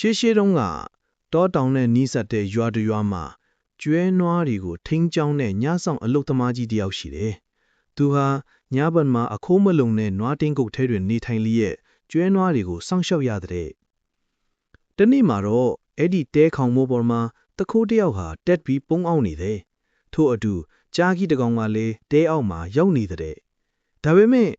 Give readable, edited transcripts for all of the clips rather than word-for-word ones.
ရှေးရှေးတုန်းကတောတောင်နဲ့နီးစပ်တဲ့ရွာတစ်ရွာမှာကျွဲနွားတွေကိုထိန်းကျောင်းတဲ့ညဆောင်အလုပ်သမားကြီးတစ်ယောက်ရှိတယ်။သူဟာညဘက်မှာအခိုးမလုံတဲ့နွားတင်းကုတ်ထဲတွင်နေထိုင်လျက်ကျွဲနွားတွေကိုစောင့်ရှောက်ရတဲ့။တနေ့မှာတော့အဲ့ဒီတဲခေါင်မိုးပေါ်မှာတခိုးတစ်ယောက်ဟာတက်ပြီးပုန်းအောင်နေတယ်။ထို့အတူကြားကြီးတစ်ကောင်ကလည်းတဲအောက်မှာရောက်နေတဲ့။ဒါပေမဲ့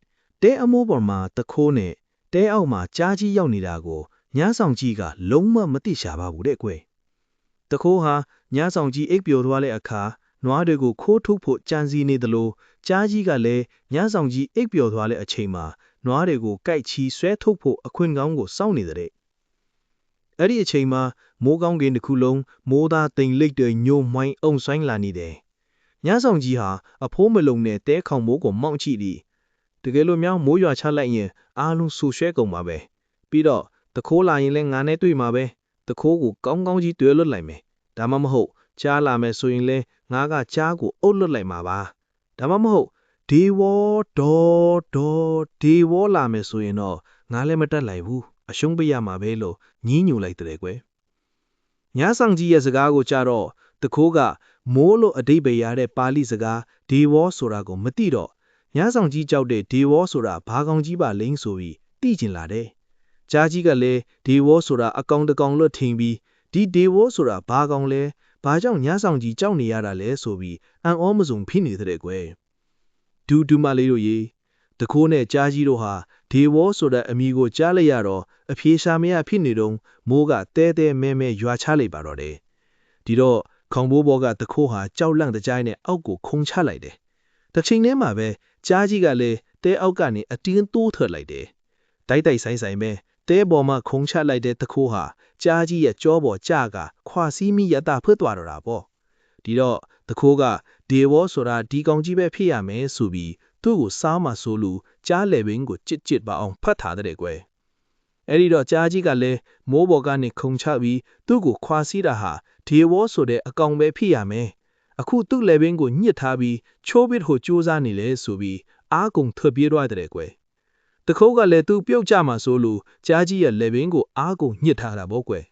တဲအမိုးပေါ်မှာတခိုးနဲ့တဲအောက်မှာကြားကြီးရောက်နေတာကိုညဆောင်ကြီးကလုံးဝမသိရှာပါဘူးတဲ့ကွယ်။တခိုးဟာညဆောင်ကြီးအိပ်ပျော်သွားတဲ့အခါနွားတွေကိုခိုးထုတ်ဖို့ကြံစည်နေသလိုကြားကြီးကလည်းညဆောင်ကြီးအိပ်ပျော်သွားတဲ့အချိန်မှာနွားတွေကိုကိုက်ချီဆွဲထုတ်ဖို့အခွင့်ကောင်းကိုစောင့်နေတဲ့။အဲ့ဒီအချိန်မှာမိုးကောင်းကင်တစ်ခုလုံးမိုးသားတိမ်လိပ်တွေညိုမှိုင်းအုံဆိုင်လာနေတယ်။ညဆောင်ကြီးဟာအဖိုးမလုံတဲ့တဲခေါင်မိုးကိုမောင့်ကြည့်ပြီးတကယ်လို့မြောင်းမိုးရွာချလိုက်ရင်အားလုံးဆူဆွဲကုန်ပါပဲ။ပြီးတော့တခိုးလာရင်လည်းငါနဲ့တွေ့မှာပဲတခိုးကိုကောင်းကောင်းကြီးတွေ့လွတ်လိုက်မယ်ဒါမှမဟုတ်ကြားလာမယ်ဆိုရင်လည်းငါကကြားကိုအုပ်လွတ်လိုက်မှာပါဒါမှမဟုတ်ဒေဝဒေါဒေဝလာမယ်ဆိုရင်တော့ငါလည်းမတက်လိုက်ဘူးအရှုံးပေးရမှာပဲလို့ညည်းညူလိုက်တဲ့ကွယ်ညဆောင်ကြီးရဲ့စကားကိုကြားတော့တခိုးကမိုးလို့အဓိပ္ပာယ်ရတဲ့ပါဠိစကားဒေဝဆိုတာကိုမသိတော့ညဆောင်ကြီးကြောက်တဲ့ဒေဝဆိုတာဘာကောင်ကြီးပါလိမ့်ဆိုပြီးသိကျင်လာတယ်ကြားကြီးကလည်းဒေဝဆိုတာအကောင်တကောင်လွတ်ထင်ပြီးဒီဒေဝဆိုတာဘာကောင်လဲဘာကြောင့်ညဆောင်ကြီးကြောက်နေရတာလဲဆိုပြီးအံ့ဩမစုံဖြစ်နေတဲ့ကွယ်ဒူမလေးတို့ရေတခိုးနဲ့ကြားကြီးတို့ဟာဒေဝဆိုတဲ့အမည်ကိုကြားလိုက်ရတော့အပြေရှာမရဖြစ်နေတော့မိုးကတဲမဲရွာချလိုက်ပါတော့တယ်ဒီတော့ခေါင်ဘိုးဘောကတခိုးဟာကြောက်လန့်တကြိုင်းနဲ့အောက်ကိုခုန်ချလိုက်တယ်တစ်ချိန်တည်းမှာပဲကြားကြီးကလည်းတဲအောက်ကနေအတင်းတိုးထွက်လိုက်တယ်တိုက်ဆိုင်ပဲတဲပေါ်မှာခုံချလိုက်တဲ့တခိုးဟာကြားကြီးရဲ့ကြောပေါ်ကြကခွာစီးမိရတာဖွတ်သွားတော့တာပေါ့ဒီတော့တခိုးကဒေဝဆိုတာဒီကောင်ကြီးပဲဖြစ်ရမယ်ဆိုပြီးသူ့ကိုစားမှဆိုလို့ကြားလေပင်ကိုကြစ်ပါအောင်ဖတ်ထားတဲ့ကွယ်အဲ့ဒီတော့ကြားကြီးကလည်းမိုးပေါ်ကနေခုံချပြီးသူ့ကိုခွာစီးတာဟာဒေဝဆိုတဲ့အကောင်ပဲဖြစ်ရမယ်အခုသူ့လေပင်ကိုညှစ်ထားပြီးချိုးပစ်ဖို့ကြိုးစားနေလေဆိုပြီးအားကုန်ထွက်ပြေးသွားတဲ့ကွယ်တခိုးကလည်းသူ့ပြုတ်ကြမှာဆိုလို့ကြားကြီးရဲ့လေပင်ကိုအားကုန်ညှစ်ထားတာပေါ့ကွယ်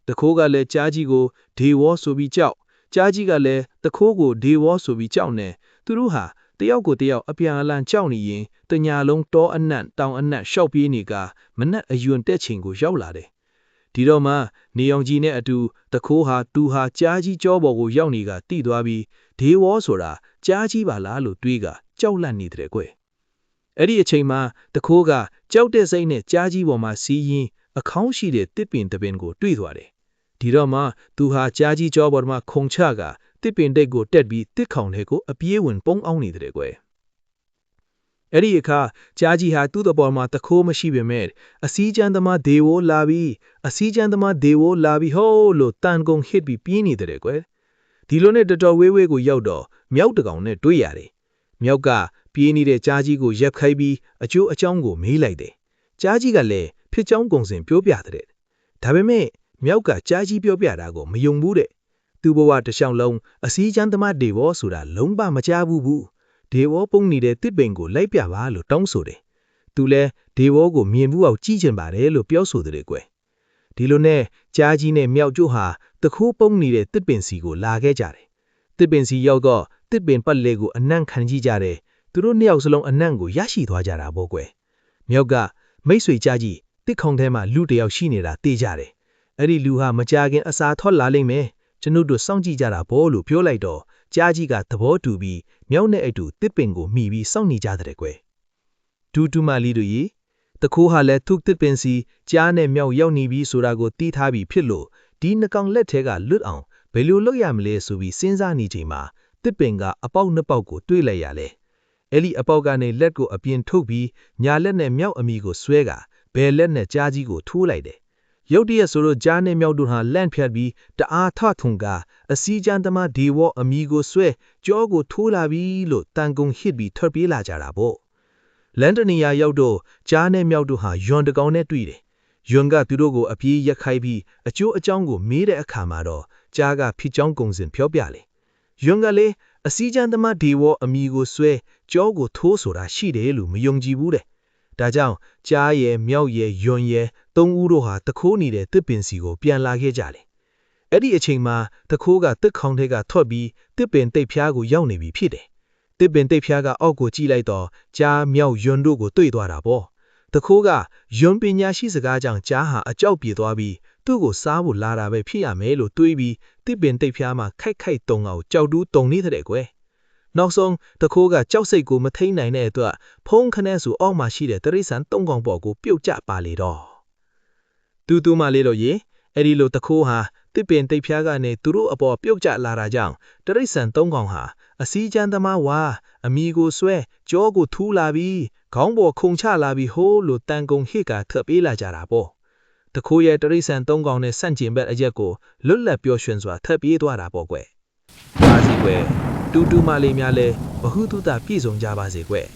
တခိုးကလည်းကြားကြီးကိုဒေဝဆိုပြီးကြောက်ကြားကြီးကလည်းတခိုးကိုဒေဝဆိုပြီးကြောက်နေသူတို့ဟာတယောက်ကိုတယောက်အပြန်အလှန်ကြောက်နေရင်တညာလုံးတောအနှံ့တောင်အနှံ့ရှောက်ပြေးနေကမနှက်အယွန်တက်ချိန်ကိုရောက်လာတယ်ဒီတော့မှနေအောင်ကြီးနဲ့အတူတခိုးဟာသူဟာကြားကြီးကြောပေါ်ကိုရောက်နေကတိသွားပြီးဒေဝဆိုတာကြားကြီးပါလားလို့တွေးကကြောက်လန့်နေတဲ့ကွယ်အဲ့ဒီအချိန်မှာတခိုးကကြောက်တဲ့စိတ်နဲ့ကြားကြီးပေါ်မှာစီးရင်အခေါင်းရှိတဲ့တစ်ပင်တစ်ပင်ကိုတွေ့သွားတယ်ဒီတော့မှသူဟာကြားကြီးကြောပေါ်မှာခုံချကတစ်ပင်တိတ်ကိုတက်ပြီးတစ်ခေါင်ထဲကိုအပြေးဝင်ပုန်းအောင်နေတဲ့ကွယ်အဲ့ဒီအခါကြားကြီးဟာသူ့တပေါ်မှာတခိုးမရှိပေမဲ့အစည်းချမ်းသမားဒေဝလာပြီးအစည်းချမ်းသမားဒေဝလာပြီးဟိုးလို့တန်ကုန်ဟစ်ပြီးပြင်းနေတဲ့ကွယ်ဒီလိုနဲ့တော်ဝေးကိုရောက်တော့မြောက်တကောင်နဲ့တွေ့ရတယ်မြောက်ကပြေးနေတဲ့ကြားကြီးကိုရက်ခိုက်ပြီးအကျိုးအကြောင်းကိုမေးလိုက်တယ်ကြားကြီးကလည်းဖြစ်ကြောင်းကုံစင်ပြောပြတဲ့ဒါပေမဲ့မြောက်ကကြားကြီးပြောပြတာကိုမယုံဘူးတဲ့သူ့ဘဝတစ်လျှောက်လုံးအစည်းချမ်းသမားဒေဝဆိုတာလုံးဝမကြားဘူးဒေဝပုံနေတဲ့တစ်ပင်ကိုလိုက်ပြပါလို့တောင်းဆိုတယ်သူလဲဒေဝကိုမြင်ဘူးအောင်ကြည့်ချင်ပါတယ်လို့ပြောဆိုတဲ့ကွယ်ဒီလိုနဲ့ကြားကြီးနဲ့မြောက်ကျိုးဟာတခိုးပုံနေတဲ့တစ်ပင်စီကိုလာခဲ့ကြတယ်တစ်ပင်စီရောက်တော့တစ်ပင်ပတ်လေကိုအနံ့ခံကြည့်ကြတယ်သူတို့နှစ်ယောက်စလုံးအနံ့ကိုရရှိသွားကြတာပေါ့ကွယ်မြောက်ကမိတ်ဆွေကြားကြီးတစ်ခေါင်ထဲမှာလူတစ်ယောက်ရှိနေတာသိကြတယ်အဲ့ဒီလူဟာမကြခင်အစာထွက်လာလိမ့်မယ်ကျွန်ုပ်တို့စောင့်ကြည့်ကြတာပေါ့လို့ပြောလိုက်တော့ကြားကြီးကသဘောတူပြီးမြောက်နဲ့အတူတစ်ပင်ကိုမိပြီးစောင့်နေကြတဲ့ကွယ်ဒူမလီတို့ရေတခိုးဟာလည်းသူ့တစ်ပင်စီကြားနဲ့မြောက်ရောက်နေပြီဆိုတာကိုသိထားပြီးဖြစ်လို့ဒီနှကောင်လက်ထဲကလွတ်အောင်ဘယ်လိုလုပ်ရမလဲဆိုပြီးစဉ်းစားနေချိန်မှာတစ်ပင်ကအပေါက်နှစ်ပေါက်ကိုတွေးလိုက်ရလေအဲ့ဒီအပေါက်ကနေလက်ကိုအပြင်ထုတ်ပြီးညာလက်နဲ့မြောက်အမီကိုဆွဲကဘယ်လက်နဲ့ကြားကြီးကိုထိုးလိုက်တယ်ရုတ်တရက်ဆိုတော့ကြားနဲ့မြောက်တို့ဟာလန့်ဖြတ်ပြီးတအားထထုံကအစည်းချမ်းသမားဒေဝအမီကိုဆွဲကြောကိုထိုးလာပြီးလို့တန်ကုန်ဟစ်ပြီးထွက်ပြေးလာကြတာပေါ့လန်တနီယာရောက်တော့ကြားနဲ့မြောက်တို့ဟာယွန်တကောင်နဲ့တွေ့တယ်ယွန်ကသူတို့ကိုအပြေးရက်ခိုက်ပြီးအကျိုးအကြောင်းကိုမေးတဲ့အခါမှာတော့ကြားကဖြစ်ကြောင်းကုံစင်ပြောပြလေယွန်ကလည်းအစည်းချမ်းသမားဒေဝအမီကိုဆွဲကြောကိုထိုးဆိုတာရှိတယ်လို့မယုံကြည်ဘူးတဲ့ ဒါကြောင့်ကြားရဲ့မြောက်ရဲ့ယွန်ရဲ့သုံးဦးတို့ဟာတခိုးနေတဲ့တစ်ပင်စီကိုပြန်လာခဲ့ကြတယ်အဲ့ဒီအချိန်မှာတခိုးကတစ်ခေါင်းထဲကထွက်ပြီးတစ်ပင်တိတ်ဖျားကိုရောက်နေပြီဖြစ်တယ်တစ်ပင်တိတ်ဖျားကအောက်ကိုကြည့်လိုက်တော့ကြားမြောက်ယွန်တို့ကိုတွေ့သွားတာပေါ့တခိုးကယွန်ပညာရှိစကားကြောင့်ကြားဟာအကြောက်ပြေသွားပြီးသူ့ကိုစားဖို့လာတာပဲဖြစ်ရမယ်လို့တွေးပြီးတစ်ပင်တိတ်ဖျားမှာခိုက်ခိုက်တုံအောင်ကြောက်တူးတုံနေတဲ့ကွယ်နောက်ဆုံးတခိုးကကြောက်စိတ်ကိုမထိန်နိုင်တဲ့အတွက်ဖုံးခနဲ့ဆိုအောက်မှာရှိတဲ့တရိษံသုံးကောင်ပေါ်ကိုပြုတ်ကျပါလေတော့တူမလေးတို့ရေအဲ့ဒီလိုတခိုးဟာတစ်ပင်တိတ်ဖျားကနေသူတို့အပေါ်ပြုတ်ကျလာတာကြောင့်တရိษံသုံးကောင်ဟာအစည်းချမ်းသမားဝါအမိကိုဆွဲကြောကိုထူးလာပြီးခေါင်းပေါ်ခုန်ချလာပြီးဟိုးလို့တန်ကုံဟစ်ကထပ်ပေးလာကြတာပေါ့တခိုးရဲ့တရိษံသုံးကောင်နဲ့ဆန့်ကျင်ဘက်အရက်ကိုလွတ်လပ်ပျော်ရွှင်စွာထပ်ပြေးသွားတာပေါ့ကွယ်ပါစီကွယ်တူမလေးများလဲဘဟုတုတပြည့်စုံကြပါစေကွယ်